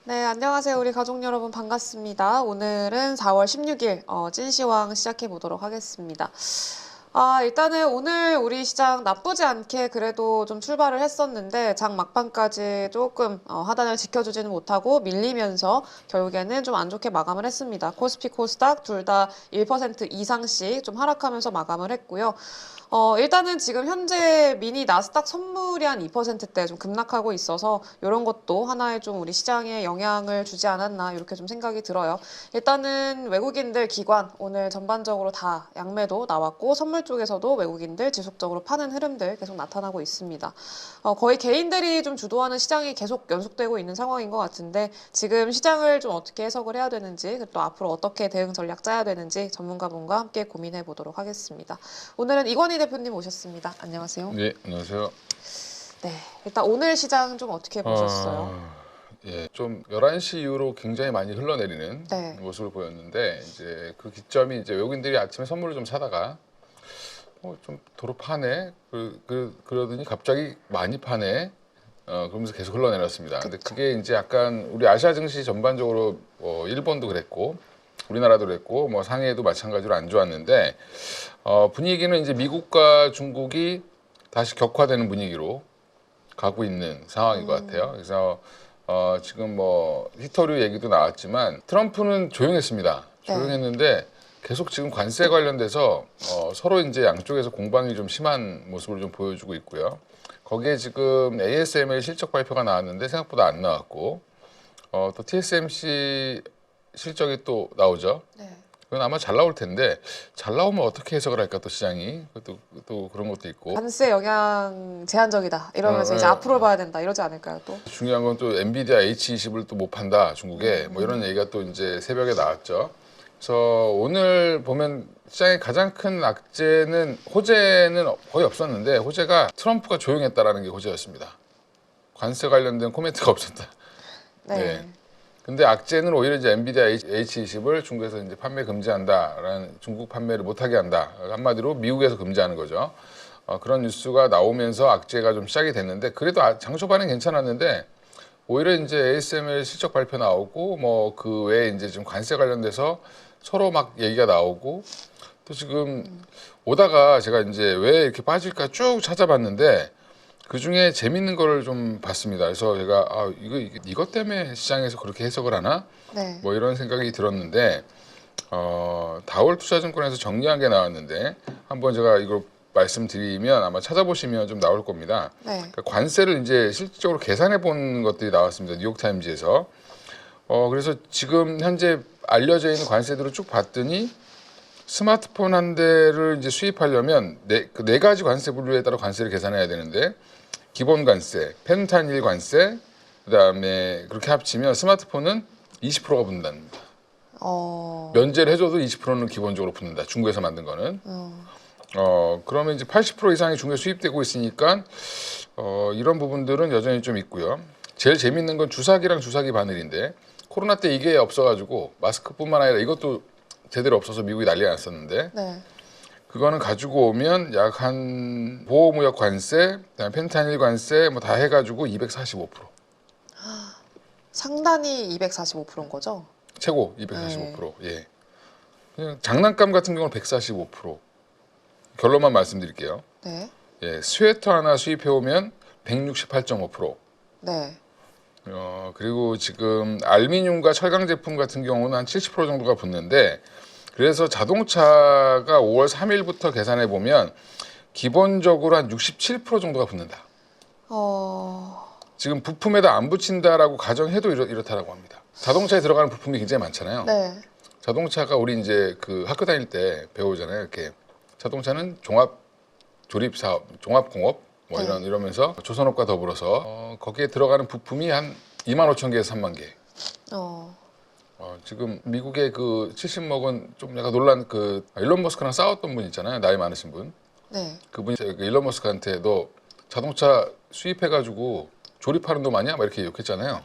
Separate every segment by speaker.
Speaker 1: 네, 안녕하세요. 우리 가족 여러분 반갑습니다. 오늘은 4월 16일 찐시황 시작해 보도록 하겠습니다. 일단은 오늘 우리 시장 나쁘지 않게 그래도 좀 출발을 했었는데 장 막판까지 조금 하단을 지켜주지는 못하고 밀리면서 결국에는 좀 안 좋게 마감을 했습니다. 코스피, 코스닥 둘 다 1% 이상씩 좀 하락하면서 마감을 했고요. 일단은 지금 현재 미니 나스닥 선물이 한 2%대 좀 급락하고 있어서 이런 것도 하나의 좀 우리 시장에 영향을 주지 않았나 이렇게 좀 생각이 들어요. 일단은 외국인들 기관 오늘 전반적으로 다 양매도 나왔고 선물 쪽에서도 외국인들 지속적으로 파는 흐름들 계속 나타나고 있습니다. 거의 개인들이 좀 주도하는 시장이 계속 연속되고 있는 상황인 것 같은데 지금 시장을 좀 어떻게 해석을 해야 되는지 또 앞으로 어떻게 대응 전략 짜야 되는지 전문가분과 함께 고민해 보도록 하겠습니다. 오늘은 이건희 대표님 오셨습니다. 안녕하세요.
Speaker 2: 네, 안녕하세요.
Speaker 1: 네, 일단 오늘 시장 좀 어떻게 보셨어요?
Speaker 2: 예, 좀 11시 이후로 굉장히 많이 흘러내리는
Speaker 1: 네.
Speaker 2: 모습을 보였는데 이제 그 기점이 이제 외국인들이 아침에 선물을 좀 사다가 좀 도로 파네 그러더니 갑자기 많이 파네 그러면서 계속 흘러내렸습니다. 근데 그게 이제 약간 우리 아시아 증시 전반적으로 일본도 그랬고 우리나라도 그랬고 뭐 상해도 마찬가지로 안 좋았는데 분위기는 이제 미국과 중국이 다시 격화되는 분위기로 가고 있는 상황인 것 같아요. 그래서 지금 뭐 히터류 얘기도 나왔지만 트럼프는 조용했습니다. 조용했는데 계속 지금 관세 관련돼서 서로 이제 양쪽에서 공방이 좀 심한 모습을 좀 보여주고 있고요. 거기에 지금 ASML 실적 발표가 나왔는데 생각보다 안 나왔고 또 TSMC 실적이 또 나오죠.
Speaker 1: 네.
Speaker 2: 그건 아마 잘 나올 텐데 잘 나오면 어떻게 해석을 할까 또 시장이 또 그런 것도 있고
Speaker 1: 관세 영향 제한적이다 이러면서 이제 앞으로 봐야 된다 이러지 않을까요 또?
Speaker 2: 중요한 건 또 엔비디아 H20을 또 못 판다 중국에 뭐 이런 얘기가 또 이제 새벽에 나왔죠. 그래서 오늘 보면 시장의 가장 큰 악재는 호재는 거의 없었는데 호재가 트럼프가 조용했다라는 게 호재였습니다. 관세 관련된 코멘트가 없었다.
Speaker 1: 네.
Speaker 2: 근데 악재는 오히려 이제 엔비디아 H20을 중국에서 이제 판매 금지한다라는 중국 판매를 못하게 한다. 한마디로 미국에서 금지하는 거죠. 그런 뉴스가 나오면서 악재가 좀 시작이 됐는데 그래도 장 초반엔 괜찮았는데 오히려 이제 ASML 실적 발표 나오고 뭐 그 외에 이제 좀 관세 관련돼서 서로 막 얘기가 나오고 또 지금 오다가 제가 이제 왜 이렇게 빠질까 쭉 찾아봤는데 그 중에 재밌는 거를 좀 봤습니다. 그래서 제가 이것 때문에 시장에서 그렇게 해석을 하나?
Speaker 1: 네.
Speaker 2: 뭐 이런 생각이 들었는데 다올 투자증권에서 정리한 게 나왔는데 한번 제가 이걸 말씀드리면 아마 찾아보시면 좀 나올 겁니다.
Speaker 1: 네.
Speaker 2: 그러니까 관세를 이제 실질적으로 계산해 본 것들이 나왔습니다. 뉴욕타임즈에서. 그래서 지금 현재 알려져 있는 관세들을 쭉 봤더니 스마트폰 한 대를 이제 수입하려면 네 가지 관세 분류에 따라 관세를 계산해야 되는데 기본 관세, 펜타닐 관세, 그다음에 그렇게 합치면 스마트폰은 20%가 붙는답니다. 면제를 해줘도 20%는 기본적으로 붙는다. 중국에서 만든 거는. 그러면 이제 80% 이상이 중국에 수입되고 있으니까 이런 부분들은 여전히 좀 있고요. 제일 재밌는 건 주사기랑 주사기 바늘인데 코로나 때 이게 없어가지고 마스크뿐만 아니라 이것도 제대로 없어서 미국이 난리가 났었는데
Speaker 1: 네.
Speaker 2: 그거는 가지고 오면 약 한 보호무역 관세, 그다음에 펜타닐 관세 뭐 다 해가지고 245%.
Speaker 1: 상단이 245%인 거죠?
Speaker 2: 최고 245%. 예. 그냥 장난감 같은 경우는 145%. 결론만 말씀드릴게요.
Speaker 1: 네.
Speaker 2: 예, 스웨터 하나 수입해 오면 168.5%.
Speaker 1: 네.
Speaker 2: 그리고 지금 알루미늄과 철강 제품 같은 경우는 한 70% 정도가 붙는데 그래서 자동차가 5월 3일부터 계산해 보면 기본적으로 한 67% 정도가 붙는다. 지금 부품에다 안 붙인다라고 가정해도 이렇다라고 합니다. 자동차에 들어가는 부품이 굉장히 많잖아요.
Speaker 1: 네.
Speaker 2: 자동차가 우리 이제 그 학교 다닐 때 배우잖아요. 이렇게 자동차는 종합 조립 사업, 종합 공업 뭐 이러면서 조선업과 더불어서 거기에 들어가는 부품이 한 25,000개에서 3만 개. 지금 미국의 그 70 먹은 좀 약간 논란 그 일론 머스크랑 싸웠던 분 있잖아요. 나이 많으신 분.
Speaker 1: 네.
Speaker 2: 그분이 그 일론 머스크한테 너 자동차 수입해가지고 조립하는 놈 아니야? 막 이렇게 욕했잖아요.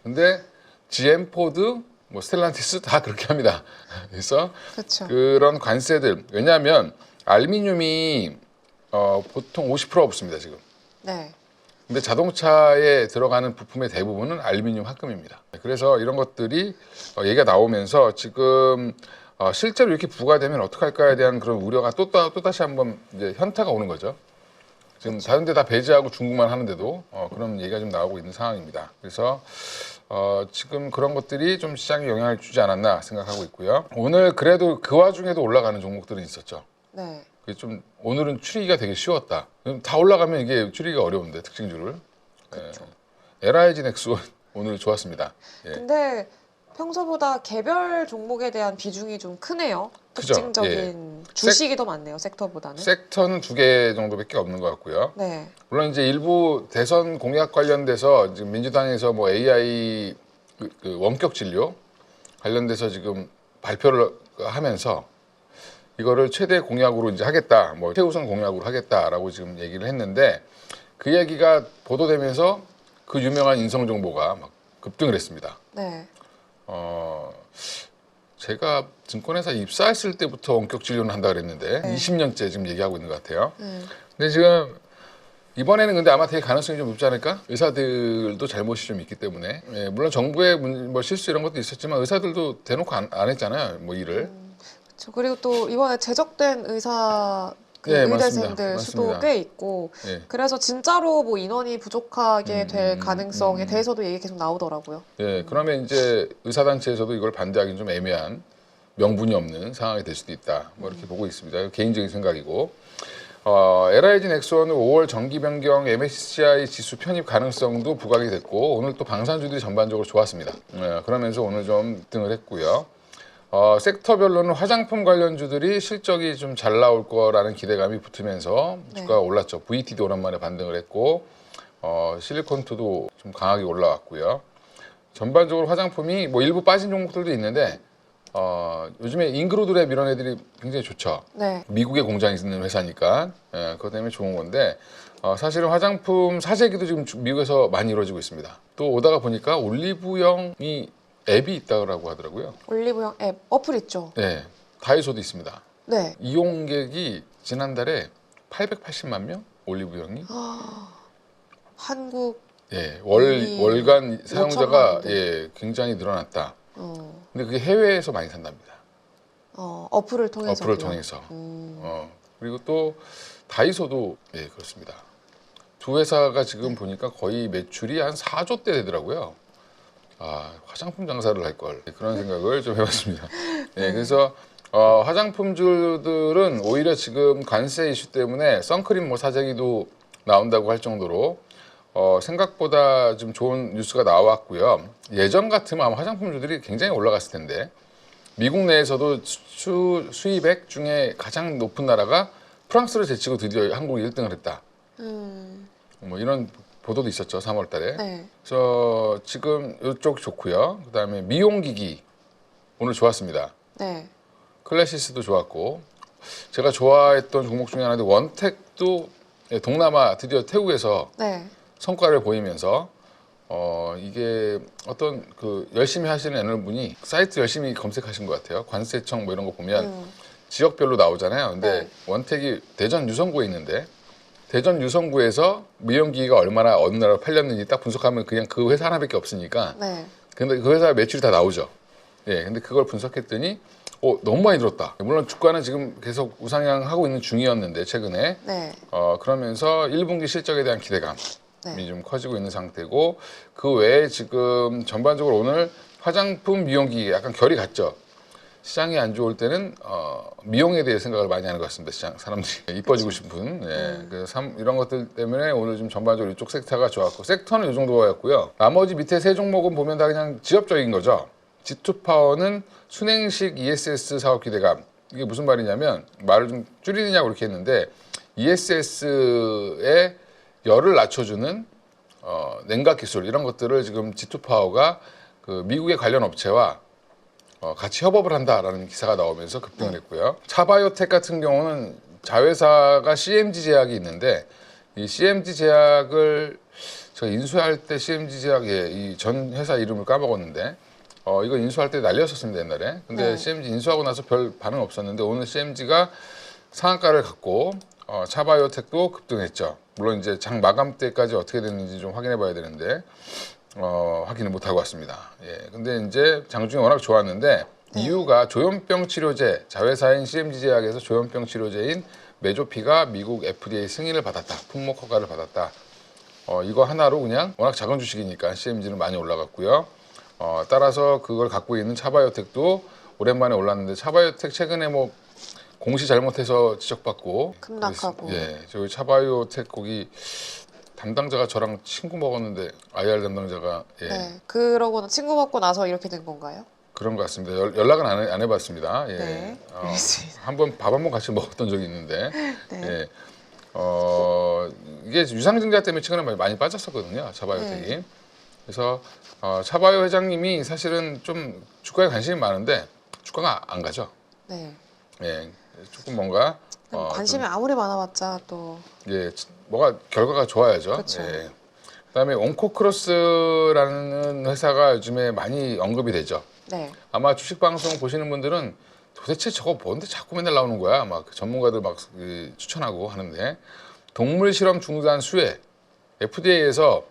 Speaker 2: 근데 GM, 포드, 뭐 스텔란티스 다 그렇게 합니다. 그래서
Speaker 1: 그렇죠.
Speaker 2: 그런 관세들 왜냐하면 알루미늄이 보통 50% 없습니다 지금.
Speaker 1: 네.
Speaker 2: 근데 자동차에 들어가는 부품의 대부분은 알루미늄 합금입니다. 그래서 이런 것들이 얘기가 나오면서 지금 실제로 이렇게 부과되면 어떡할까에 대한 그런 우려가 또다시 한번 이제 현타가 오는 거죠. 지금 다른 데 다 배제하고 중국만 하는데도 그런 얘기가 좀 나오고 있는 상황입니다. 그래서 지금 그런 것들이 좀 시장에 영향을 주지 않았나 생각하고 있고요. 오늘 그래도 그 와중에도 올라가는 종목들은 있었죠.
Speaker 1: 네.
Speaker 2: 그게 좀 오늘은 추리기가 되게 쉬웠다. 다 올라가면 이게 추리기가 어려운데 특징주를.
Speaker 1: 그렇죠.
Speaker 2: LIG 넥스원 오늘 좋았습니다. 예.
Speaker 1: 근데 평소보다 개별 종목에 대한 비중이 좀 크네요.
Speaker 2: 크죠?
Speaker 1: 특징적인 주식이 더 많네요. 섹터보다는.
Speaker 2: 섹터는 2개 정도밖에 없는 것 같고요.
Speaker 1: 네.
Speaker 2: 물론 이제 일부 대선 공약 관련돼서 지금 민주당에서 뭐 AI 그 원격 진료 관련돼서 지금 발표를 하면서 이거를 최대 공약으로 이제 하겠다, 뭐 최우선 공약으로 하겠다라고 지금 얘기를 했는데 그 얘기가 보도되면서 그 유명한 인성 정보가 막 급등을 했습니다.
Speaker 1: 네.
Speaker 2: 제가 증권회사 입사했을 때부터 원격 진료는 한다 그랬는데
Speaker 1: 네.
Speaker 2: 20년째 지금 얘기하고 있는 것 같아요. 근데 지금 이번에는 근데 아마 되게 가능성이 좀 높지 않을까? 의사들도 잘못이 좀 있기 때문에 물론 정부의 뭐 실수 이런 것도 있었지만 의사들도 대놓고 안 했잖아요, 뭐 일을.
Speaker 1: 그렇죠. 그리고 또 이번에 제적된 의사
Speaker 2: 네,
Speaker 1: 의대생들
Speaker 2: 맞습니다.
Speaker 1: 수도
Speaker 2: 맞습니다.
Speaker 1: 꽤 있고
Speaker 2: 예.
Speaker 1: 그래서 진짜로 뭐 인원이 부족하게 될 가능성에
Speaker 2: 음.
Speaker 1: 대해서도 얘기 계속 나오더라고요.
Speaker 2: 예, 그러면 이제 의사단체에서도 이걸 반대하기는 좀 애매한 명분이 없는 상황이 될 수도 있다. 뭐 이렇게 보고 있습니다. 개인적인 생각이고. LIG 넥스원은 5월 정기 변경 MSCI 지수 편입 가능성도 부각이 됐고 오늘 또 방산주들이 전반적으로 좋았습니다. 그러면서 오늘 좀 등을 했고요. 섹터별로는 화장품 관련주들이 실적이 좀 잘 나올 거라는 기대감이 붙으면서 주가가 올랐죠. VT도 오랜만에 반등을 했고 실리콘투도 좀 강하게 올라왔고요. 전반적으로 화장품이 뭐 일부 빠진 종목들도 있는데 요즘에 인그루드랩 이런 애들이 굉장히 좋죠.
Speaker 1: 네.
Speaker 2: 미국에 공장이 있는 회사니까 그것 때문에 좋은 건데 사실은 화장품 사재기도 지금 미국에서 많이 이루어지고 있습니다. 또 오다가 보니까 올리브영이 앱이 있다고 하더라고요.
Speaker 1: 올리브영 앱 어플 있죠.
Speaker 2: 네, 다이소도 있습니다.
Speaker 1: 네.
Speaker 2: 이용객이 지난달에 880만 명 올리브영이
Speaker 1: 한국
Speaker 2: 예,
Speaker 1: 이
Speaker 2: 월간 사용자가
Speaker 1: 5천만인데.
Speaker 2: 예, 굉장히 늘어났다.
Speaker 1: 어,
Speaker 2: 근데 그게 해외에서 많이 산답니다.
Speaker 1: 어플을 통해서
Speaker 2: 어플을 통해서. 그리고 또 다이소도 예, 그렇습니다. 두 회사가 지금 보니까 거의 매출이 한 4조 대 되더라고요. 화장품 장사를 할 걸. 그런 생각을 좀 해봤습니다. 예, 그래서 화장품주들은 오히려 지금 관세 이슈 때문에 선크림 뭐 사재기도 나온다고 할 정도로 생각보다 좀 좋은 뉴스가 나왔고요. 예전 같으면 아마 화장품주들이 굉장히 올라갔을 텐데 미국 내에서도 수입액 중에 가장 높은 나라가 프랑스를 제치고 드디어 한국이 1등을 했다. 뭐 이런 보도도 있었죠. 3월 달에.
Speaker 1: 네.
Speaker 2: 그래서 지금 이쪽 좋고요. 그다음에 미용기기 오늘 좋았습니다.
Speaker 1: 네.
Speaker 2: 클래시스도 좋았고 제가 좋아했던 종목 중에 하나인데 원택도 동남아 드디어 태국에서
Speaker 1: 네.
Speaker 2: 성과를 보이면서 이게 어떤 그 열심히 하시는 어느 분이 사이트 열심히 검색하신 것 같아요. 관세청 뭐 이런 거 보면 지역별로 나오잖아요. 근데
Speaker 1: 네.
Speaker 2: 원택이 대전 유성구에 있는데 대전 유성구에서 미용기기가 얼마나 어느 나라로 팔렸는지 딱 분석하면 그냥 그 회사 하나밖에 없으니까
Speaker 1: 네.
Speaker 2: 근데 그 회사 매출이 다 나오죠. 예, 근데 그걸 분석했더니 너무 많이 들었다. 물론 주가는 지금 계속 우상향하고 있는 중이었는데 최근에
Speaker 1: 네.
Speaker 2: 그러면서 1분기 실적에 대한 기대감이
Speaker 1: 네.
Speaker 2: 좀 커지고 있는 상태고 그 외에 지금 전반적으로 오늘 화장품 미용기기 약간 결이 같죠. 시장이 안 좋을 때는 미용에 대해 생각을 많이 하는 것 같습니다. 시장 사람들이 이뻐지고 싶은 그래서 이런 것들 때문에 오늘 좀 전반적으로 이쪽 섹터가 좋았고 섹터는 이 정도였고요. 나머지 밑에 세 종목은 보면 다 그냥 지엽적인 거죠. G2파워는 순행식 ESS 사업 기대감. 이게 무슨 말이냐면 말을 좀 줄이느냐고 이렇게 했는데 ESS의 열을 낮춰주는 냉각 기술 이런 것들을 지금 G2파워가 그 미국의 관련 업체와 같이 협업을 한다라는 기사가 나오면서 급등을 했고요. 차바이오텍 같은 경우는 자회사가 CMG 제약이 있는데 이 CMG 제약을 제가 인수할 때 CMG 제약의 이 전 회사 이름을 까먹었는데 이거 인수할 때 날렸었습니다 옛날에. 근데
Speaker 1: 네.
Speaker 2: CMG 인수하고 나서 별 반응 없었는데 오늘 CMG가 상한가를 갖고 차바이오텍도 급등했죠. 물론 이제 장 마감 때까지 어떻게 됐는지 좀 확인해 봐야 되는데 확인을 못 하고 왔습니다. 예. 근데 이제 장중에 워낙 좋았는데 이유가 조현병 치료제, 자회사인 CMG 제약에서 조현병 치료제인 메조피가 미국 FDA 승인을 받았다. 품목 허가를 받았다. 이거 하나로 그냥 워낙 작은 주식이니까 CMG는 많이 올라갔고요. 따라서 그걸 갖고 있는 차바이오텍도 오랜만에 올랐는데 차바이오텍 최근에 뭐 공시 잘못해서 지적받고
Speaker 1: 급락하고.
Speaker 2: 예, 저희 차바이오텍 거기 담당자가 저랑 친구 먹었는데 IR 담당자가 예,
Speaker 1: 네. 그러고는 친구 먹고 나서 이렇게 된 건가요?
Speaker 2: 그런 것 같습니다. 연락은 안 해봤습니다. 예.
Speaker 1: 네, 알겠습니다.
Speaker 2: 한번 밥 한 번 같이 먹었던 적이 있는데
Speaker 1: 네.
Speaker 2: 예. 이게 유상증자 때문에 최근에 많이 빠졌었거든요. 차바이오텍이.
Speaker 1: 네.
Speaker 2: 그래서 차바이오 회장님이 사실은 좀 주가에 관심이 많은데 주가가 안 가죠.
Speaker 1: 네.
Speaker 2: 예, 조금 뭔가
Speaker 1: 관심이 아무리 많아봤자 또
Speaker 2: 예, 뭐가 결과가 좋아야죠.
Speaker 1: 그쵸.
Speaker 2: 예. 그다음에 온코크로스라는 회사가 요즘에 많이 언급이 되죠.
Speaker 1: 네.
Speaker 2: 아마 주식 방송 보시는 분들은 도대체 저거 뭔데 자꾸 맨날 나오는 거야? 막 전문가들 막 추천하고 하는데 동물 실험 중단 수혜 FDA에서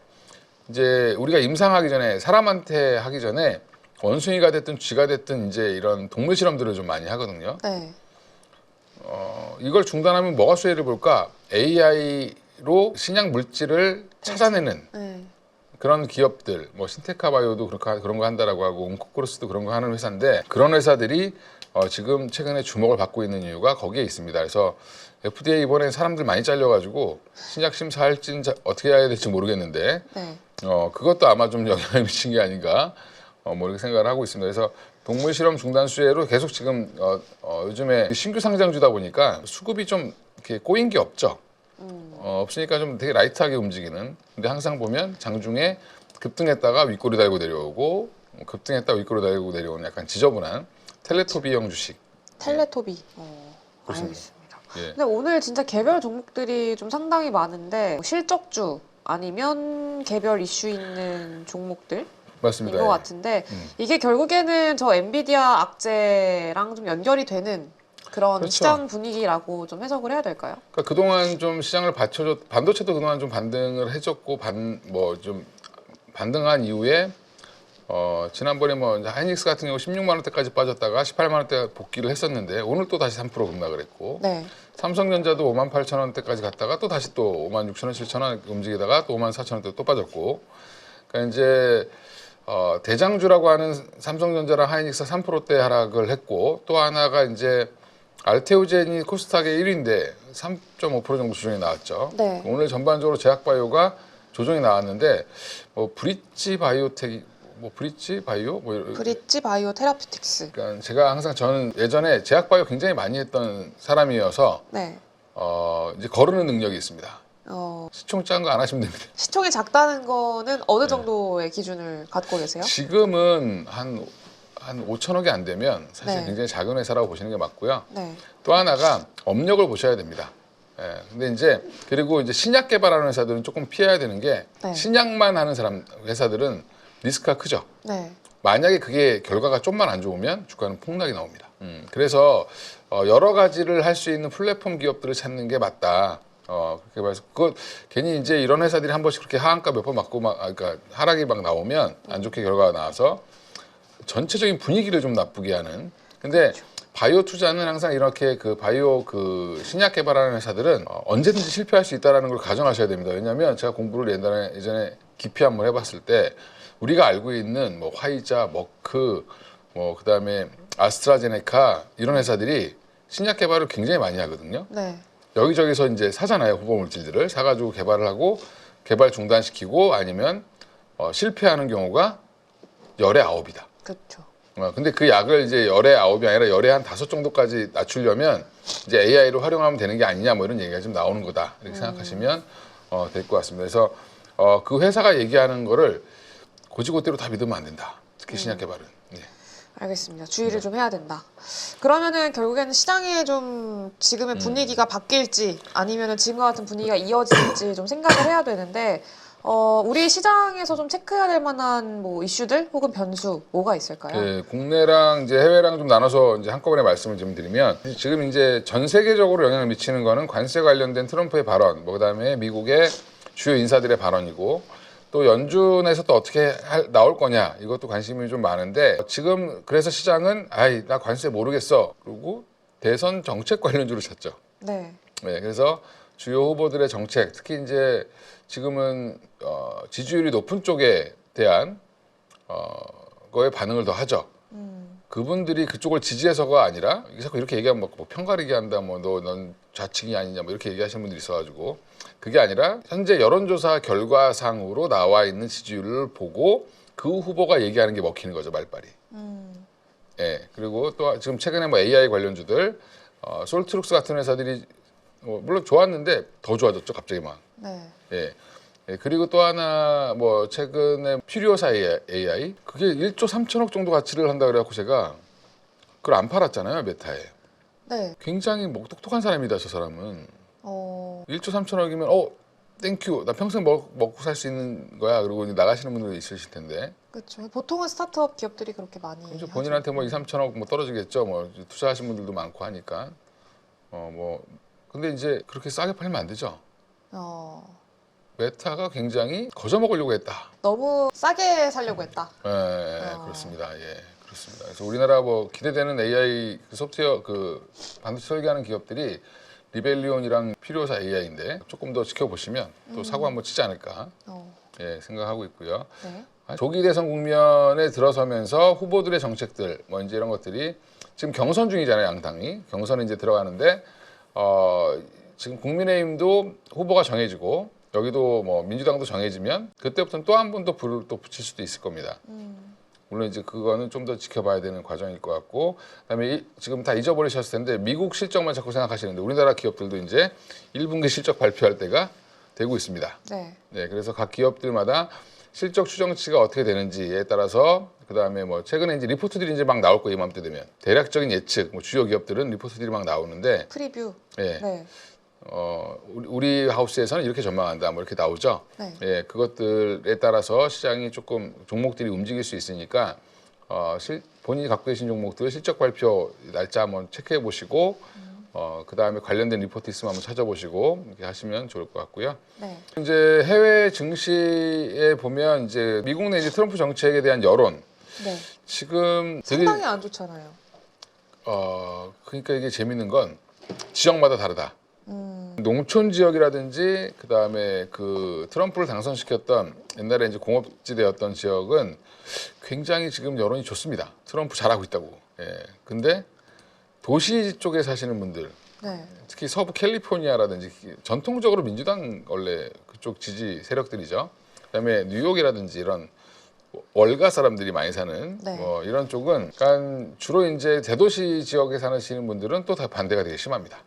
Speaker 2: 이제 우리가 임상하기 전에 사람한테 하기 전에 원숭이가 됐든 쥐가 됐든 이제 이런 동물 실험들을 좀 많이 하거든요.
Speaker 1: 네.
Speaker 2: 이걸 중단하면 뭐가 수혜를 볼까? AI로 신약 물질을 찾아내는
Speaker 1: 네.
Speaker 2: 그런 기업들, 뭐 신테카 바이오도 그런 거 한다라고 하고 온코크로스도 그런 거 하는 회사인데 그런 회사들이 지금 최근에 주목을 받고 있는 이유가 거기에 있습니다. 그래서 FDA 이번에 사람들 많이 잘려가지고 신약 심사할지 어떻게 해야 될지 모르겠는데
Speaker 1: 네.
Speaker 2: 그것도 아마 좀 영향을 미친 게 아닌가 뭐 이렇게 생각을 하고 있습니다. 그래서 동물 실험 중단 수혜로 계속 지금 요즘에 신규 상장주다 보니까 수급이 좀 이렇게 꼬인 게 없죠. 없으니까 좀 되게 라이트하게 움직이는. 근데 항상 보면 장중에 급등했다가 윗꼬리 달고 내려오고 급등했다가 윗꼬리 달고 내려오는 약간 지저분한 텔레토비형 주식.
Speaker 1: 텔레토비.
Speaker 2: 그렇습니다.
Speaker 1: 알겠습니다.
Speaker 2: 예.
Speaker 1: 근데 오늘 진짜 개별 종목들이 좀 상당히 많은데 실적주 아니면 개별 이슈 있는 종목들
Speaker 2: 맞습니다.
Speaker 1: 것
Speaker 2: 예.
Speaker 1: 같은데 이게 결국에는 저 엔비디아 악재랑 좀 연결이 되는 그런
Speaker 2: 그렇죠.
Speaker 1: 시장 분위기라고 좀 해석을 해야 될까요?
Speaker 2: 그러니까 그동안 좀 시장을 받쳐줬 반도체도 그동안 좀 반등을 해줬고 뭐 좀 반등한 이후에 지난번에 뭐 하이닉스 같은 경우 16만 원대까지 빠졌다가 18만 원대 복귀를 했었는데 오늘 또 다시 3% 급락을 했고
Speaker 1: 네.
Speaker 2: 삼성전자도 5만 8천 원대까지 갔다가 또 다시 또 5만 6천 원, 7천 원 움직이다가 또 5만 4천 원대 또 빠졌고 그러니까 이제 대장주라고 하는 삼성전자랑 하이닉스 3%대 하락을 했고 또 하나가 이제 알테오젠이 코스닥의 1위인데 3.5% 정도 조정이 나왔죠.
Speaker 1: 네.
Speaker 2: 오늘 전반적으로 제약바이오가 조정이 나왔는데 뭐 브릿지 바이오텍 뭐 브릿지 바이오
Speaker 1: 브릿지 바이오 테라피틱스.
Speaker 2: 그러니까 제가 항상 저는 예전에 제약바이오 굉장히 많이 했던 사람이어서
Speaker 1: 네.
Speaker 2: 이제 거르는 능력이 있습니다. 시총 짠 거 안 하시면 됩니다.
Speaker 1: 시총이 작다는 거는 어느 정도의 기준을 갖고 계세요?
Speaker 2: 지금은 한 5천억이 안 되면 사실
Speaker 1: 네.
Speaker 2: 굉장히 작은 회사라고 보시는 게 맞고요.
Speaker 1: 네.
Speaker 2: 또 하나가 업력을 보셔야 됩니다. 예, 근데 이제 그리고 이제 신약 개발하는 회사들은 조금 피해야 되는 게
Speaker 1: 네.
Speaker 2: 신약만 하는 회사들은 리스크가 크죠.
Speaker 1: 네.
Speaker 2: 만약에 그게 결과가 좀만 안 좋으면 주가는 폭락이 나옵니다. 그래서 여러 가지를 할 수 있는 플랫폼 기업들을 찾는 게 맞다. 그렇게 봐서 그거 괜히 이제 이런 회사들이 한 번씩 그렇게 하한가 몇 번 맞고 그러니까 하락이 막 나오면 안 좋게 결과가 나와서 전체적인 분위기를 좀 나쁘게 하는. 근데 바이오 투자는 항상 이렇게 그 바이오 그 신약 개발하는 회사들은 언제든지 실패할 수 있다는 걸 가정하셔야 됩니다. 왜냐하면 제가 공부를 예전에 깊이 한번 해봤을 때 우리가 알고 있는 뭐 화이자, 머크, 뭐 그다음에 아스트라제네카 이런 회사들이 신약 개발을 굉장히 많이 하거든요.
Speaker 1: 네.
Speaker 2: 여기저기서 이제 사잖아요. 후보 물질들을 사가지고 개발을 하고 개발 중단시키고 아니면 실패하는 경우가 열의 9이다.
Speaker 1: 그렇죠.
Speaker 2: 근데 그 약을 이제 열의 9이 아니라 열의 한 5 정도까지 낮추려면 이제 AI로 활용하면 되는 게 아니냐 뭐 이런 얘기가 좀 나오는 거다. 이렇게 생각하시면 될 것 같습니다. 그래서 그 회사가 얘기하는 거를 고지고대로 다 믿으면 안 된다. 특히 신약 개발은. 네.
Speaker 1: 알겠습니다. 주의를 좀 해야 된다. 그러면은 결국에는 시장에 좀 지금의 분위기가 바뀔지 아니면은 지금과 같은 분위기가 이어질지 좀 생각을 해야 되는데 우리 시장에서 좀 체크해야 될 만한 뭐 이슈들 혹은 변수 뭐가 있을까요?
Speaker 2: 예, 국내랑 이제 해외랑 좀 나눠서 이제 한꺼번에 말씀을 좀 드리면 지금 이제 전 세계적으로 영향을 미치는 거는 관세 관련된 트럼프의 발언, 뭐 그다음에 미국의 주요 인사들의 발언이고 또 연준에서 또 어떻게 나올 거냐 이것도 관심이 좀 많은데 지금 그래서 시장은 아이 나 관세 모르겠어 그리고 대선 정책 관련주를 찾죠.
Speaker 1: 네.
Speaker 2: 네, 그래서 주요 후보들의 정책, 특히 이제 지금은 지지율이 높은 쪽에 대한 거에 반응을 더 하죠. 그분들이 그쪽을 지지해서가 아니라 자꾸 이렇게 얘기하면 뭐 편가르기 한다, 뭐 넌 좌측이 아니냐, 뭐 이렇게 얘기하시는 분들이 있어가지고 그게 아니라 현재 여론조사 결과상으로 나와 있는 지지율을 보고 그 후보가 얘기하는 게 먹히는 거죠, 말빨이. 예, 그리고 또 지금 최근에 뭐 AI 관련주들, 솔트룩스 같은 회사들이 물론 좋았는데 더 좋아졌죠, 갑자기 막.
Speaker 1: 네.
Speaker 2: 예. 예, 그리고 또 하나 뭐 최근에 퓨리오사 AI 그게 1조 3천억 정도 가치를 한다 그래갖고 제가 그걸 안 팔았잖아요, 메타에.
Speaker 1: 네.
Speaker 2: 굉장히 뭐 똑똑한 사람이다, 저 사람은.
Speaker 1: 어,
Speaker 2: 1조 3천억이면 땡큐 나 평생 먹고 살 수 있는 거야. 그리고 이제 나가시는 분들도 있으실 텐데.
Speaker 1: 그렇죠. 보통은 스타트업 기업들이 그렇게 많이
Speaker 2: 그렇죠.
Speaker 1: 하죠.
Speaker 2: 본인한테 뭐 2, 3천억 뭐 떨어지겠죠. 뭐 투자하신 분들도 많고 하니까. 뭐 근데 이제 그렇게 싸게 팔면 안 되죠.
Speaker 1: 어,
Speaker 2: 메타가 굉장히 거저 먹으려고 했다.
Speaker 1: 너무 싸게 살려고 했다.
Speaker 2: 예, 그렇습니다. 예, 그렇습니다. 그래서 우리나라 뭐 기대되는 AI 그 소프트웨어 그 반도체 설계하는 기업들이 리벨리온이랑 필요사 AI인데 조금 더 지켜보시면 또 사고 한번 치지 않을까
Speaker 1: 어,
Speaker 2: 예, 생각하고 있고요.
Speaker 1: 네.
Speaker 2: 조기 대선 국면에 들어서면서 후보들의 정책들 뭐 이제 이런 것들이 지금 경선 중이잖아요, 양당이 경선에 이제 들어가는데 지금 국민의힘도 후보가 정해지고 여기도 뭐 민주당도 정해지면 그때부터는 또 한 번 더 불을 또 붙일 수도 있을 겁니다. 물론 이제 그거는 좀 더 지켜봐야 되는 과정일 것 같고, 그다음에 지금 다 잊어버리셨을 텐데 미국 실적만 자꾸 생각하시는데 우리나라 기업들도 이제 1분기 실적 발표할 때가 되고 있습니다.
Speaker 1: 네.
Speaker 2: 네, 그래서 각 기업들마다 실적 추정치가 어떻게 되는지에 따라서 그다음에 뭐 최근에 이제 리포트들이 이제 막 나올 거예요, 이맘때 되면 대략적인 예측, 뭐 주요 기업들은 리포트들이 막 나오는데,
Speaker 1: 프리뷰.
Speaker 2: 예,
Speaker 1: 네.
Speaker 2: 우리 하우스에서는 이렇게 전망한다, 뭐 이렇게 나오죠.
Speaker 1: 네.
Speaker 2: 예, 그것들에 따라서 시장이 조금 종목들이 움직일 수 있으니까 본인이 갖고 계신 종목들 실적 발표 날짜 한번 체크해 보시고 그 다음에 관련된 리포트 있으면 한번 찾아보시고 이렇게 하시면 좋을 것 같고요.
Speaker 1: 네.
Speaker 2: 이제 해외 증시에 보면 이제 미국 내 이제 트럼프 정책에 대한 여론
Speaker 1: 네.
Speaker 2: 지금 되게
Speaker 1: 상당히 안 좋잖아요.
Speaker 2: 그러니까 이게 재밌는 건 지역마다 다르다. 농촌 지역이라든지 그 다음에 그 트럼프를 당선시켰던 옛날에 이제 공업지대였던 지역은 굉장히 지금 여론이 좋습니다. 트럼프 잘하고 있다고. 예. 근데 도시 쪽에 사시는 분들,
Speaker 1: 네.
Speaker 2: 특히 서부 캘리포니아라든지 전통적으로 민주당 원래 그쪽 지지 세력들이죠. 그다음에 뉴욕이라든지 이런 월가 사람들이 많이 사는
Speaker 1: 네.
Speaker 2: 뭐 이런 쪽은 약간 주로 이제 대도시 지역에 사시는 분들은 또 다 반대가 되게 심합니다.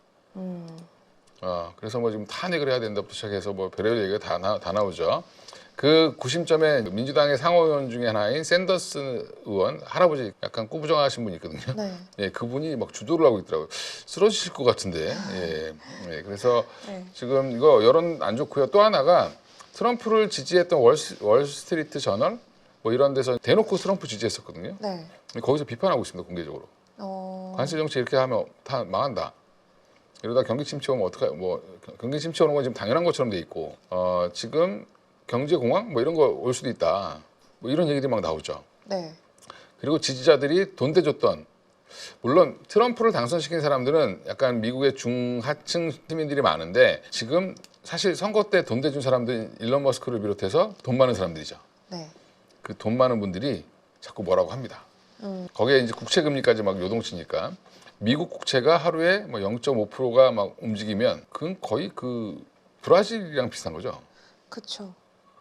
Speaker 2: 그래서 뭐 지금 탄핵을 해야 된다부터 시작해서 뭐 별의별 얘기가 다 나오죠. 그 구심점에 민주당의 상원의원 중에 하나인 샌더스 의원, 할아버지 약간 꾸부정하신 분이 있거든요.
Speaker 1: 네.
Speaker 2: 예, 그분이 막 주도를 하고 있더라고요. 쓰러지실 것 같은데. 예, 예, 그래서
Speaker 1: 네.
Speaker 2: 지금 이거 여론 안 좋고요. 또 하나가 트럼프를 지지했던 월스트리트 저널 뭐 이런 데서 대놓고 트럼프 지지했었거든요.
Speaker 1: 네.
Speaker 2: 거기서 비판하고 있습니다, 공개적으로. 관세 정책 이렇게 하면 다 망한다. 이러다 경기 침체 오면 어떡해? 뭐 경기 침체 오는 건 지금 당연한 것처럼 돼 있고, 지금 경제 공황 뭐 이런 거 올 수도 있다. 뭐 이런 얘기들이 막 나오죠.
Speaker 1: 네.
Speaker 2: 그리고 지지자들이 돈 대줬던, 물론 트럼프를 당선시킨 사람들은 약간 미국의 중하층 시민들이 많은데 지금 사실 선거 때 돈 대준 사람들은 일론 머스크를 비롯해서 돈 많은 사람들이죠.
Speaker 1: 네.
Speaker 2: 그 돈 많은 분들이 자꾸 뭐라고 합니다. 거기에 이제 국채 금리까지 막 요동치니까 미국 국채가 하루에 뭐 0.5%가 막 움직이면 그건 거의 그 브라질이랑 비슷한 거죠.
Speaker 1: 그렇죠.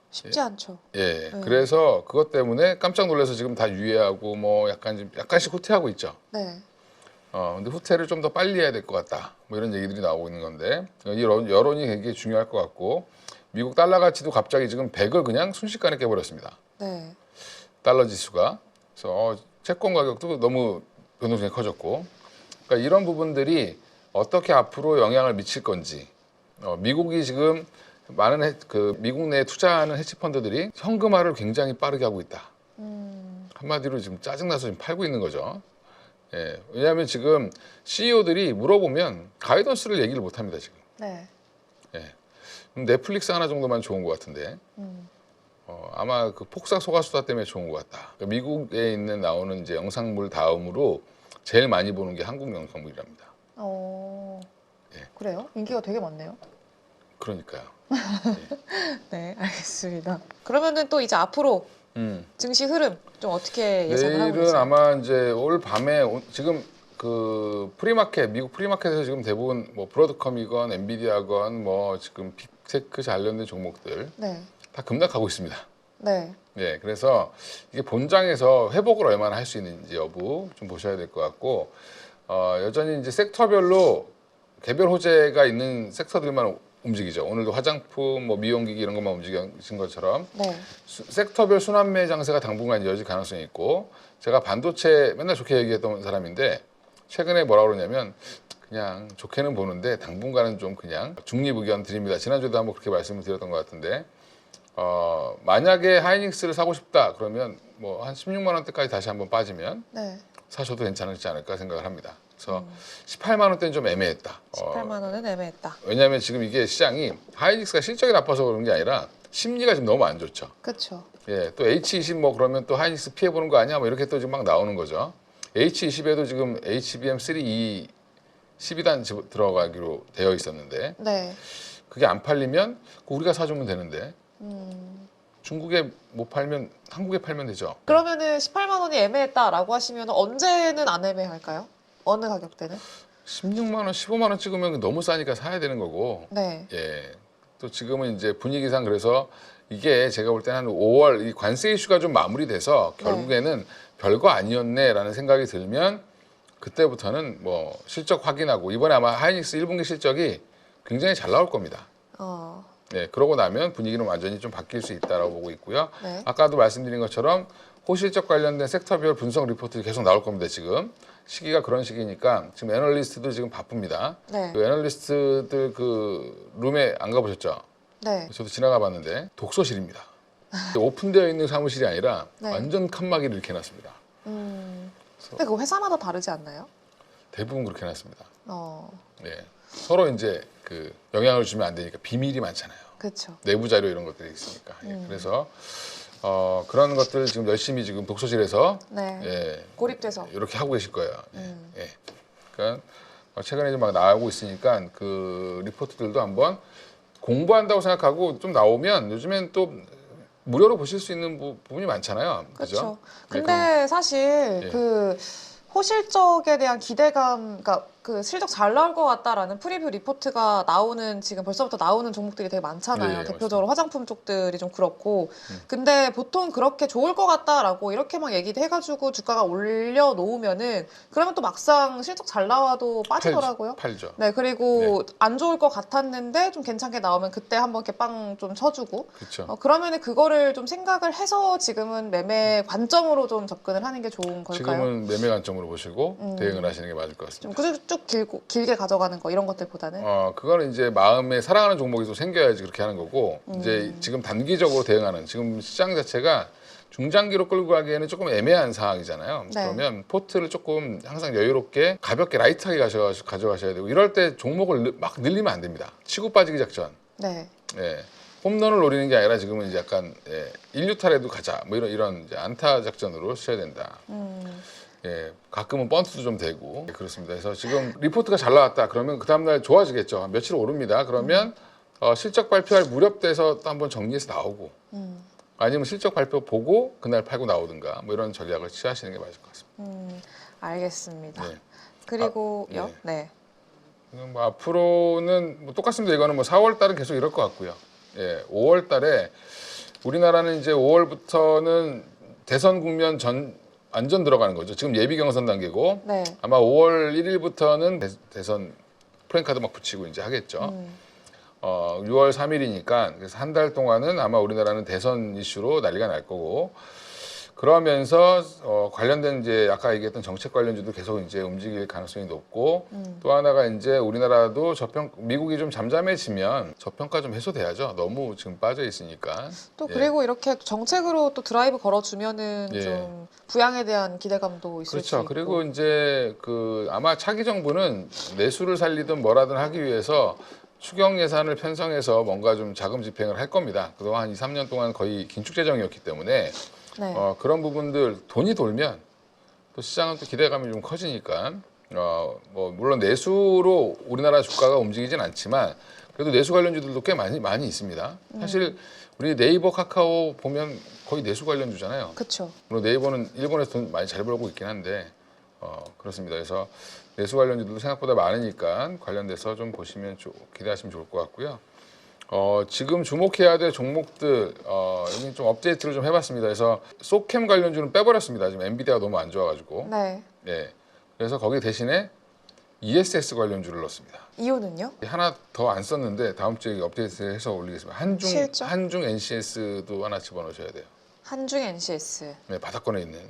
Speaker 1: 쉽지 않죠.
Speaker 2: 예. 그래서 그것 때문에 깜짝 놀라서 지금 다 유예하고 뭐 약간씩 후퇴하고 있죠.
Speaker 1: 네.
Speaker 2: 근데 후퇴를 좀 더 빨리 해야 될 것 같다. 뭐 이런 얘기들이 나오고 있는 건데 이 여론이 되게 중요할 것 같고, 미국 달러 가치도 갑자기 지금 100을 그냥 순식간에 깨버렸습니다.
Speaker 1: 네.
Speaker 2: 달러 지수가. 그래서 채권 가격도 너무 변동성이 커졌고, 그러니까 이런 부분들이 어떻게 앞으로 영향을 미칠 건지, 미국이 지금 많은 그 미국 내에 투자하는 헤지펀드들이 현금화를 굉장히 빠르게 하고 있다. 한마디로 지금 짜증나서 지금 팔고 있는 거죠. 예, 왜냐하면 지금 CEO들이 물어보면 가이던스를 얘기를 못 합니다, 지금.
Speaker 1: 네.
Speaker 2: 예. 넷플릭스 하나 정도만 좋은 것 같은데 아마 그 폭삭 소가수다 때문에 좋은 것 같다. 그러니까 미국에 있는 나오는 이제 영상물 다음으로 제일 많이 보는 게 한국 영상물이랍니다. 예.
Speaker 1: 그래요? 인기가 되게 많네요.
Speaker 2: 그러니까요.
Speaker 1: 네, 알겠습니다. 그러면은 또 이제 앞으로 증시 흐름 좀 어떻게 예상을 하고
Speaker 2: 내일은
Speaker 1: 계세요?
Speaker 2: 아마 이제 올 밤에 지금 그 프리마켓 미국 프리마켓에서 지금 대부분 뭐 브로드컴이건 엔비디아건 뭐 지금 빅테크 관련된 종목들
Speaker 1: 네.
Speaker 2: 다 급락하고 있습니다.
Speaker 1: 네.
Speaker 2: 예, 그래서 이게 본장에서 회복을 얼마나 할 수 있는지 여부 좀 보셔야 될 것 같고 여전히 이제 섹터별로 개별 호재가 있는 섹터들만 움직이죠. 오늘도 화장품, 뭐 미용기기 이런 것만 움직인 것처럼
Speaker 1: 네.
Speaker 2: 섹터별 순환매 장세가 당분간 이어질 가능성이 있고 제가 반도체 맨날 좋게 얘기했던 사람인데 최근에 뭐라고 그러냐면 그냥 좋게는 보는데 당분간은 좀 그냥 중립 의견 드립니다. 지난주에도 한번 그렇게 말씀을 드렸던 것 같은데 만약에 하이닉스를 사고 싶다 그러면 뭐 한 16만 원대까지 다시 한번 빠지면
Speaker 1: 네.
Speaker 2: 사셔도 괜찮을지 않을까 생각을 합니다. 그래서 18만 원대는 좀 애매했다.
Speaker 1: 18만 원은 애매했다.
Speaker 2: 왜냐하면 지금 이게 시장이 하이닉스가 실적이 나빠서 그런 게 아니라 심리가 지금 너무 안 좋죠.
Speaker 1: 그렇죠.
Speaker 2: 예, 또 H20 뭐 그러면 또 하이닉스 피해 보는 거 아니야? 뭐 이렇게 또 지금 막 나오는 거죠. H20에도 지금 HBM3E 12단 들어가기로 되어 있었는데
Speaker 1: 네.
Speaker 2: 그게 안 팔리면 우리가 사주면 되는데
Speaker 1: 음.
Speaker 2: 중국에 못 팔면 한국에 팔면 되죠.
Speaker 1: 그러면은 18만 원이 애매했다라고 하시면 언제는 안 애매할까요? 어느 가격대는?
Speaker 2: 16만 원, 15만 원 찍으면 너무 싸니까 사야 되는 거고.
Speaker 1: 네.
Speaker 2: 예. 또 지금은 이제 분위기상 그래서 이게 제가 볼 때는 한 5월 이 관세 이슈가 좀 마무리돼서 결국에는 별거 아니었네라는 생각이 들면 그때부터는 뭐 실적 확인하고 이번에 아마 하이닉스 1분기 실적이 굉장히 잘 나올 겁니다. 네, 그러고 나면 분위기는 완전히 좀 바뀔 수 있다라고 보고 있고요.
Speaker 1: 네.
Speaker 2: 아까도 말씀드린 것처럼 호실적 관련된 섹터별 분석 리포트 계속 나올 겁니다. 지금 시기가 그런 시기니까 지금 애널리스트도 지금 바쁩니다.
Speaker 1: 네.
Speaker 2: 그 애널리스트들 그 룸에 안 가보셨죠?
Speaker 1: 네.
Speaker 2: 저도 지나가 봤는데 독서실입니다. 오픈되어 있는 사무실이 아니라
Speaker 1: 네.
Speaker 2: 완전 칸막이를 이렇게 해놨습니다.
Speaker 1: 근데 그거 회사마다 다르지 않나요?
Speaker 2: 대부분 그렇게 해놨습니다.
Speaker 1: 어.
Speaker 2: 예. 서로 이제 그 영향을 주면 안 되니까 비밀이 많잖아요.
Speaker 1: 그렇죠.
Speaker 2: 내부 자료 이런 것들이 있으니까. 예. 그래서 그런 것들 지금 열심히 지금 독서실에서
Speaker 1: 네.
Speaker 2: 예,
Speaker 1: 고립돼서.
Speaker 2: 이렇게 하고 계실 거예요. 예. 예. 그러니까 최근에 이제 막 나오고 있으니까 그 리포트들도 한번 공부한다고 생각하고 좀 나오면 요즘엔 또 무료로 보실 수 있는 부분이 많잖아요.
Speaker 1: 그렇죠.
Speaker 2: 그죠?
Speaker 1: 근데 사실
Speaker 2: 예.
Speaker 1: 그 호실적에 대한 기대감, 그러니까 그 실적 잘 나올 것 같다라는 프리뷰 리포트가 나오는 지금 벌써부터 나오는 종목들이 되게 많잖아요.
Speaker 2: 예,
Speaker 1: 대표적으로 화장품 쪽들이 좀 그렇고. 근데 보통 그렇게 좋을 것 같다라고 이렇게 막 얘기를 해가지고 주가가 올려놓으면은 그러면 또 막상 실적 잘 나와도 빠지더라고요.
Speaker 2: 팔죠.
Speaker 1: 네, 그리고 안 좋을 것 같았는데 좀 괜찮게 나오면 그때 한번 이렇게 빵 좀 쳐주고.
Speaker 2: 그렇죠.
Speaker 1: 그러면은 그거를 좀 생각을 해서 지금은 매매 관점으로 좀 접근을 하는 게 좋은 걸까요?
Speaker 2: 지금은 매매 관점으로 보시고 대응을 하시는 게 맞을 것 같습니다.
Speaker 1: 좀 쭉 길게 가져가는 거 이런 것들보다는
Speaker 2: 그거는 이제 마음에 사랑하는 종목이 또 생겨야지 그렇게 하는 거고 이제 지금 단기적으로 대응하는 지금 시장 자체가 중장기로 끌고 가기에는 조금 애매한 상황이잖아요.
Speaker 1: 네.
Speaker 2: 그러면 포트를 조금 항상 여유롭게 가볍게 라이트하게 가져가셔야 되고 이럴 때 종목을 막 늘리면 안 됩니다. 치고 빠지기 작전.
Speaker 1: 네.
Speaker 2: 예. 홈런을 노리는 게 아니라 지금은 이제 약간 1루타라도 가자 뭐 이런 이제 안타 작전으로 써야 된다. 예, 가끔은 번트도 좀 되고 그렇습니다. 그래서 지금 리포트가 잘 나왔다 그러면 그 다음날 좋아지겠죠. 며칠 오릅니다. 그러면 실적 발표할 무렵돼서 또 한번 정리해서 나오고 아니면 실적 발표 보고 그날 팔고 나오든가 뭐 이런 전략을 취하시는 게 맞을 것 같습니다.
Speaker 1: 알겠습니다.
Speaker 2: 네.
Speaker 1: 그리고요.
Speaker 2: 예.
Speaker 1: 네.
Speaker 2: 뭐 앞으로는 뭐 똑같습니다. 이거는 뭐 4월 달은 계속 이럴 것 같고요. 예, 5월 달에 우리나라는 이제 5월부터는 대선 국면 완전 들어가는 거죠. 지금 예비 경선 단계고
Speaker 1: 네.
Speaker 2: 아마 5월 1일부터는 대선 프랭카드 막 붙이고 이제 하겠죠. 6월 3일이니까 그래서 한 달 동안은 아마 우리나라는 대선 이슈로 난리가 날 거고 그러면서 관련된 이제 아까 얘기했던 정책 관련주도 계속 이제 움직일 가능성이 높고 또 하나가 이제 우리나라도 미국이 좀 잠잠해지면 저평가 좀 해소돼야죠. 너무 지금 빠져 있으니까.
Speaker 1: 또
Speaker 2: 예.
Speaker 1: 그리고 이렇게 정책으로 또 드라이브 걸어주면은
Speaker 2: 예.
Speaker 1: 좀 부양에 대한 기대감도 있을 수
Speaker 2: 그렇죠.
Speaker 1: 있고.
Speaker 2: 그리고 이제 그 아마 차기 정부는 내수를 살리든 뭐라든 하기 위해서 추경 예산을 편성해서 뭔가 좀 자금 집행을 할 겁니다. 그동안 한 2, 3년 동안 거의 긴축 재정이었기 때문에
Speaker 1: 네.
Speaker 2: 그런 부분들 돈이 돌면 또 시장은 또 기대감이 좀 커지니까 뭐 물론 내수로 우리나라 주가가 움직이진 않지만 그래도 내수 관련주들도 꽤 많이 있습니다. 사실 우리 네이버, 카카오 보면 거의 내수 관련주잖아요.
Speaker 1: 그렇죠.
Speaker 2: 물론 네이버는 일본에서 돈 많이 잘 벌고 있긴 한데 그렇습니다. 그래서 내수 관련주들도 생각보다 많으니까 관련돼서 좀 보시면 기대하시면 좋을 것 같고요. 지금 주목해야 될 종목들 여기 좀 업데이트를 좀 해봤습니다. 그래서 소캠 관련주는 빼버렸습니다. 지금 엔비디아가 너무 안 좋아가지고.
Speaker 1: 네.
Speaker 2: 네. 그래서 거기 대신에 ESS 관련주를 넣었습니다.
Speaker 1: 이유는요?
Speaker 2: 하나 더 안 썼는데 다음 주에 업데이트해서 올리겠습니다.
Speaker 1: 실적?
Speaker 2: 한중 NCS도 하나 집어넣으셔야 돼요.
Speaker 1: 한중 NCS.
Speaker 2: 네, 바닥권에 있는.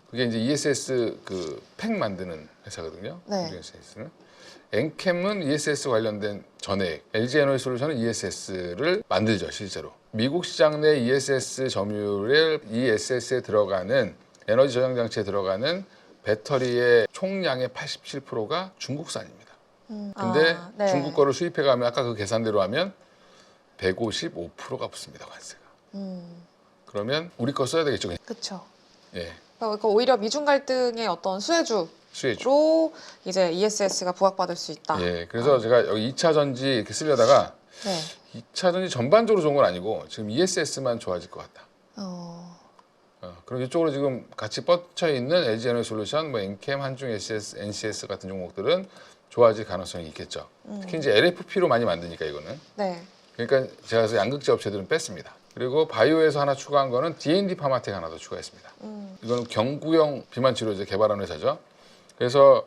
Speaker 2: 그게 이제 ESS 그 팩 만드는 회사거든요.
Speaker 1: 네.
Speaker 2: 한중 NCS는. 엔캠은 ESS 관련된 전액, LG에너지솔루션은 ESS를 만들죠, 실제로. 미국 시장 내 ESS 점유율에 ESS에 들어가는 에너지 저장 장치에 들어가는 배터리의 총량의 87%가 중국산입니다. 근데
Speaker 1: 네.
Speaker 2: 중국 거를 수입해 가면 아까 그 계산대로 하면 155%가 붙습니다, 관세가. 그러면 우리 거 써야 되겠죠, 그냥.
Speaker 1: 그렇죠.
Speaker 2: 예.
Speaker 1: 그러니까 오히려 미중 갈등의 어떤 수혜주로
Speaker 2: 수혜주.
Speaker 1: 이제 ESS가 부각받을 수 있다.
Speaker 2: 예. 그래서 제가 여기 2차 전지 이렇게 쓰려다가
Speaker 1: 네.
Speaker 2: 2차 전지 전반적으로 좋은 건 아니고 지금 ESS만 좋아질 것 같다. 그럼 이쪽으로 지금 같이 뻗쳐 있는 LG에너지솔루션, 뭐 엔캠, 한중 NCS 같은 종목들은 좋아질 가능성이 있겠죠. 특히 이제 LFP로 많이 만드니까 이거는.
Speaker 1: 네.
Speaker 2: 그러니까 제가 그래서 양극재 업체들은 뺐습니다. 그리고 바이오에서 하나 추가한 거는 D&D 파마텍 하나 더 추가했습니다. 이거는 경구용 비만 치료제 개발하는 회사죠. 그래서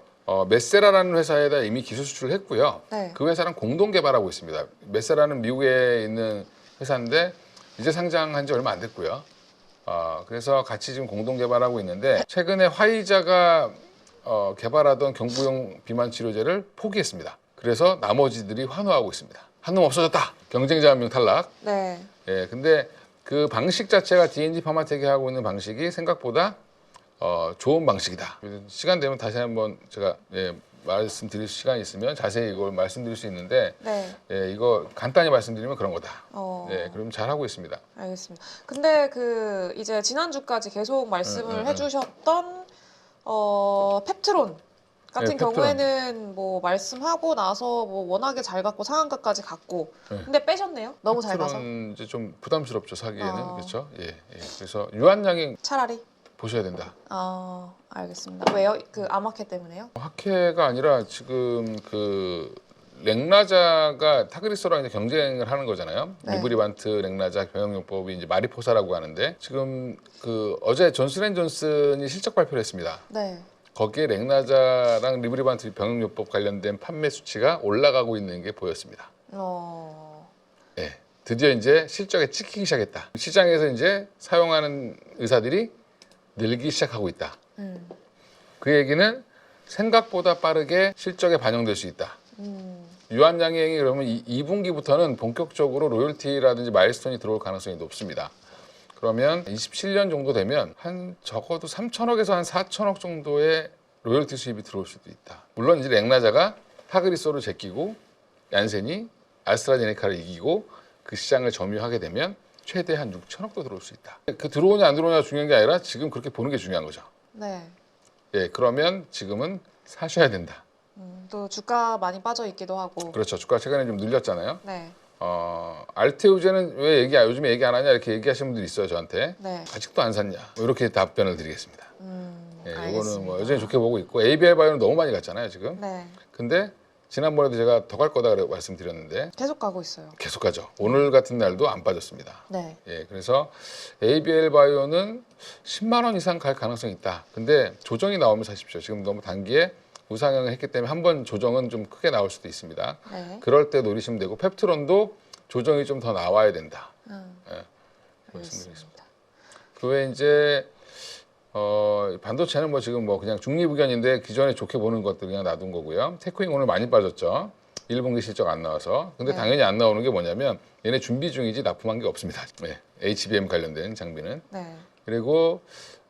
Speaker 2: 메세라라는 회사에다 이미 기술 수출을 했고요.
Speaker 1: 네.
Speaker 2: 그 회사랑 공동 개발하고 있습니다. 메세라는 미국에 있는 회사인데 이제 상장한 지 얼마 안 됐고요. 그래서 같이 지금 공동 개발하고 있는데 최근에 화이자가 개발하던 경구용 비만 치료제를 포기했습니다. 그래서 나머지들이 환호하고 있습니다. 한 놈 없어졌다. 경쟁자 한 명 탈락.
Speaker 1: 네.
Speaker 2: 예, 근데 그 방식 자체가 D&D 파마텍이 하고 있는 방식이 생각보다 좋은 방식이다. 시간 되면 다시 한번 제가 말씀드릴 시간이 있으면 자세히 이걸 말씀드릴 수 있는데
Speaker 1: 네.
Speaker 2: 이거 간단히 말씀드리면 그런 거다.
Speaker 1: 네.
Speaker 2: 그럼 잘 하고 있습니다.
Speaker 1: 알겠습니다. 근데 그 이제 지난주까지 계속 말씀을 해주셨던 펩트론 같은
Speaker 2: 네, 펩트론.
Speaker 1: 경우에는 뭐 말씀하고 나서 뭐 워낙에 잘 갔고 상한가까지 갔고 근데 빼셨네요. 너무 잘 가서
Speaker 2: 이제 좀 부담스럽죠, 사기에는. 그렇죠? 예. 그래서 유한양행
Speaker 1: 차라리.
Speaker 2: 보셔야 된다.
Speaker 1: 알겠습니다. 왜요? 그 아마켓 때문에요?
Speaker 2: 학회가 아니라 지금 그 렉나자가 타그리소랑 이제 경쟁을 하는 거잖아요.
Speaker 1: 네.
Speaker 2: 리브리반트 렉나자 병용요법이 이제 마리포사라고 하는데 지금 그 어제 존슨앤존슨이 실적 발표를 했습니다.
Speaker 1: 네.
Speaker 2: 거기에 렉나자랑 리브리반트 병용요법 관련된 판매 수치가 올라가고 있는 게 보였습니다. 예, 드디어 이제 실적에 찍히기 시작했다. 시장에서 이제 사용하는 의사들이 늘기 시작하고 있다. 그 얘기는 생각보다 빠르게 실적에 반영될 수 있다. 유한양행이 그러면 2분기부터는 본격적으로 로열티라든지 마일스톤이 들어올 가능성이 높습니다. 그러면 27년 정도 되면 한 적어도 3천억에서 한 4천억 정도의 로열티 수입이 들어올 수도 있다. 물론 이제 렉나자가 타그리소를 제끼고 얀센이 아스트라제네카를 이기고 그 시장을 점유하게 되면 최대 한 6천억도 들어올 수 있다. 그 들어오냐 안 들어오냐 중요한 게 아니라 지금 그렇게 보는 게 중요한 거죠.
Speaker 1: 네.
Speaker 2: 예, 그러면 지금은 사셔야 된다.
Speaker 1: 또 주가 많이 빠져 있기도 하고.
Speaker 2: 그렇죠. 주가 최근에 좀 늘렸잖아요.
Speaker 1: 네.
Speaker 2: 알테우제는 왜 요즘에 얘기 안 하냐 이렇게 얘기하시는 분들이 있어요, 저한테.
Speaker 1: 네.
Speaker 2: 아직도 안 샀냐? 뭐 이렇게 답변을 드리겠습니다. 예, 이거는
Speaker 1: 알겠습니다.
Speaker 2: 뭐 여전히 좋게 보고 있고 ABL 바이오는 너무 많이 갔잖아요, 지금.
Speaker 1: 네.
Speaker 2: 근데 지난번에도 제가 더 갈 거다 말씀드렸는데
Speaker 1: 계속 가고 있어요.
Speaker 2: 계속 가죠. 오늘 같은 날도 안 빠졌습니다.
Speaker 1: 네.
Speaker 2: 예, 그래서 ABL 바이오는 10만 원 이상 갈 가능성이 있다. 근데 조정이 나오면 사십시오. 지금 너무 단기에 우상향을 했기 때문에 한번 조정은 좀 크게 나올 수도 있습니다.
Speaker 1: 네.
Speaker 2: 그럴 때 노리시면 되고 펩트론도 조정이 좀 더 나와야 된다. 예, 말씀드리겠습니다. 그 외에 이제 반도체는 뭐 지금 뭐 그냥 중립 의견인데 기존에 좋게 보는 것들 그냥 놔둔 거고요. 테크잉 오늘 많이 빠졌죠. 1분기 실적 안 나와서. 근데
Speaker 1: 네.
Speaker 2: 당연히 안 나오는 게 뭐냐면 얘네 준비 중이지 납품한 게 없습니다. 네. HBM 관련된 장비는.
Speaker 1: 네.
Speaker 2: 그리고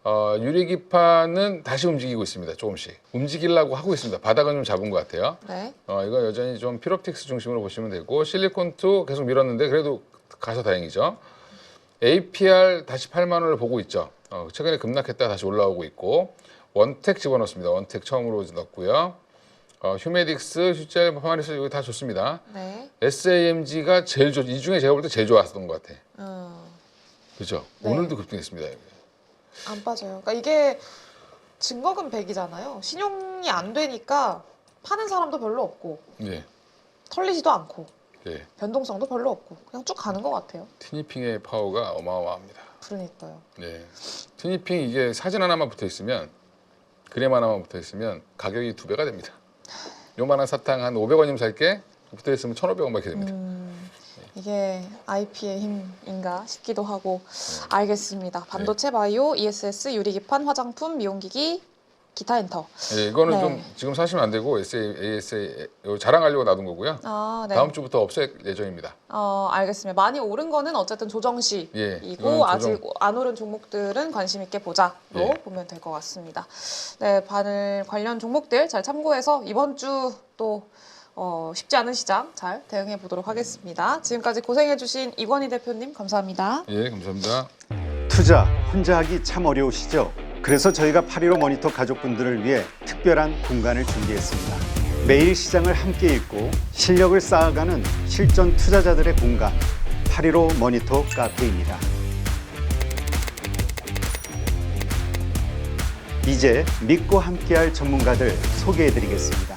Speaker 2: 유리기판은 다시 움직이고 있습니다. 조금씩 움직이려고 하고 있습니다. 바닥은 좀 잡은 것 같아요.
Speaker 1: 네.
Speaker 2: 이거 여전히 좀 피롭틱스 중심으로 보시면 되고 실리콘2 계속 밀었는데 그래도 가서 다행이죠. APR 다시 8만 원을 보고 있죠. 최근에 급락했다 다시 올라오고 있고 원텍 집어넣습니다. 원텍 처음으로 넣었고요. 휴메딕스, 휴젤, 파마리스 이거 다 좋습니다.
Speaker 1: 네.
Speaker 2: SAMG가 제일 이 중에 제가 볼 때 제일 좋았던 것 같아. 그죠?
Speaker 1: 네.
Speaker 2: 오늘도 급등했습니다. 이게.
Speaker 1: 안 빠져요. 그러니까 이게 증거금 100이잖아요. 신용이 안 되니까 파는 사람도 별로 없고
Speaker 2: 네.
Speaker 1: 털리지도 않고
Speaker 2: 네.
Speaker 1: 변동성도 별로 없고 그냥 쭉 가는 것 같아요.
Speaker 2: 티니핑의 파워가 어마어마합니다.
Speaker 1: 그러니까요.
Speaker 2: 네. 티니핑 이게 사진 하나만 붙어 있으면 그램 하나만 붙어 있으면 가격이 2배가 됩니다. 요만한 사탕 한 500원이면 살게 붙어 있으면 1,500원밖에 됩니다.
Speaker 1: 이게 IP의 힘인가 싶기도 하고 알겠습니다. 반도체, 바이오, ESS, 유리기판, 화장품, 미용기기, 기타 엔터.
Speaker 2: 네, 이거는
Speaker 1: 네.
Speaker 2: 좀 지금 사시면 안 되고 ASA 자랑하려고 놔둔 거고요.
Speaker 1: 아, 네.
Speaker 2: 다음 주부터 없앨 예정입니다.
Speaker 1: 알겠습니다. 많이 오른 거는 어쨌든 조정시이고
Speaker 2: 예, 이거는
Speaker 1: 아직 안 오른 종목들은 관심 있게 보자로
Speaker 2: 예.
Speaker 1: 보면 될 것 같습니다. 네, 바늘 관련 종목들 잘 참고해서 이번 주 또 쉽지 않은 시장 잘 대응해 보도록 하겠습니다. 지금까지 고생해주신 이권희 대표님 감사합니다.
Speaker 2: 예, 감사합니다.
Speaker 3: 투자 혼자 하기 참 어려우시죠? 그래서 저희가 8.15 모니터 가족분들을 위해 특별한 공간을 준비했습니다. 매일 시장을 함께 읽고 실력을 쌓아가는 실전 투자자들의 공간 8.15 모니터 카페입니다. 이제 믿고 함께할 전문가들 소개해드리겠습니다.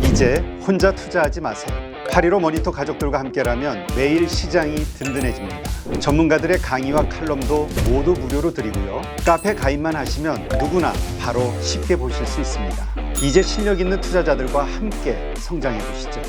Speaker 3: 이제 혼자 투자하지 마세요. 8.15 모니터 가족들과 함께라면 매일 시장이 든든해집니다. 전문가들의 강의와 칼럼도 모두 무료로 드리고요. 카페 가입만 하시면 누구나 바로 쉽게 보실 수 있습니다. 이제 실력 있는 투자자들과 함께 성장해 보시죠.